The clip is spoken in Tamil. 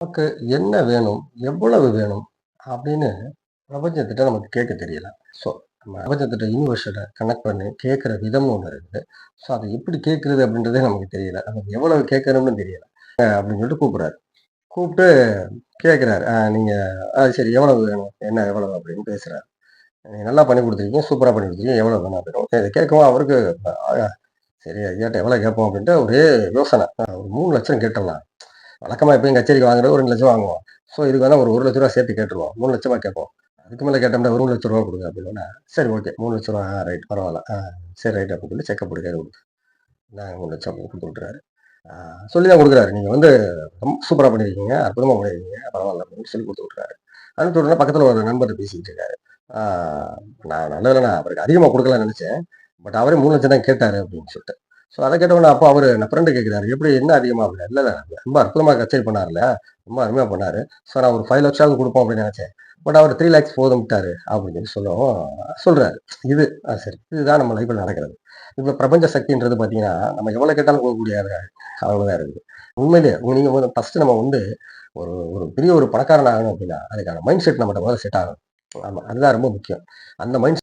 நமக்கு என்ன வேணும்? எவ்வளவு வேணும்? அப்படின்னு பிரபஞ்சத்திட்ட நமக்கு கேட்க தெரியல. ஸோ, நம்ம பிரபஞ்சத்திட்ட யூனிவர்ஸ்ட்ட கனெக்ட் பண்ணி கேட்கிற விதம்னு ஒண்ணு இருக்குது. ஸோ, அத எப்படி கேட்கிறது அப்படின்றதே நமக்கு தெரியல. நமக்கு எவ்வளவு கேட்கணும்னு தெரியல. அப்படின்னு சொல்லிட்டு கூப்பிடுறாரு. கூப்பிட்டு கேட்கிறாரு. நீங்க சரி எவ்வளவு வேணும்? என்ன எவ்வளவு? அப்படின்னு பேசுறாரு. நீங்க நல்லா பண்ணி குடுத்துருக்கீங்க. சூப்பரா பண்ணி குடுத்துருக்கீங்க. எவ்வளவு வேணும்? அப்படின்னு. இத கேட்கவும் அவருக்கு அ சரி ஐயாட்ட எவ்வளோ கேட்போம்? அப்படின்ட்டு ஒரே யோசனை. ஒரு 3,00,000 கேட்டுறலாம். வழக்கமா எப்பயும் கச்சேரிக்கு வாங்குறது ஒரு 2,00,000 வாங்குவோம். ஸோ இதுக்கு வேணா ஒரு ரூ. 1,00,000 சேர்த்து கேட்டுருவோம். 3,00,000 கேட்போம். அதுக்கு மேல கேட்டோம்னா ஒரு ரூ. 3,00,000 குடுங்க அப்படின்னோனே, சரி ஓகே. ரூ. 3,00,000 ரைட் பரவால்ல. சரி ரைட் அப்படின்னு சொல்லி செக்க போட்டு கையில குடுத்து இந்தாங்க 3,00,000 அப்படின்னு குடுத்து விட்டுறாரு. ஆ சொல்லி தான் குடுக்குறாரு. நீங்க வந்து ரொம்ப சூப்பரா பண்ணியிருக்கீங்க. அற்புதமா பண்ணியிருக்கீங்க. பரவால்ல அப்படின்னு சொல்லி குடுத்து விட்டுறாரு. அனுப்பிச்ச உடனே பக்கத்துல ஒரு நண்பர்ட்ட பேசிக்கிட்டு இருக்காரு. ஆ நான் நல்ல வேளை நான் அவருக்கு அதிகமா குடுக்கலாம்னு நெனச்சேன். பட் அவரே 3,00,000 தான் கேட்டாரு அப்படின்னு சொல்லிட்டு. ஸோ அத கேட்ட உடனே அப்போ அவரு நான் ஃப்ரெண்ட் கேட்கிறாரு. எப்படி என்ன அதிகமா அப்படின்னா, இல்ல இல்ல ரொம்ப அற்புதமா கச்சேரி பண்ணாருல்ல. ரொம்ப அருமையா பண்ணாரு. ஸோ நான் ஒரு 5,00,000 குடுப்போம் அப்படின்னு நெனச்சேன். பட் அவர் 3,00,000 போதும்ட்டாரு அப்படின்னு சொல்லி சொல்லவும் சொல்றாரு. இது சரி. இதுதான் நம்ம லைஃப்ல நடக்கிறது. இப்ப பிரபஞ்ச சக்தின்றது பார்த்தீங்கன்னா, நம்ம எவ்வளவு கேட்டாலும் குடுக்கக்கூடிய அளவுல தான் இருக்குது. உண்மையிலேயே நீங்க ஃபர்ஸ்ட் நம்ம வந்து ஒரு ஒரு பெரிய ஒரு பணக்காரன் ஆகணும் அப்படின்னா, அதுக்கான மைண்ட் செட் நம்மட்ட முதல்ல செட் ஆகணும். ஆமா. அதுதான் ரொம்ப முக்கியம். அந்த மைண்ட்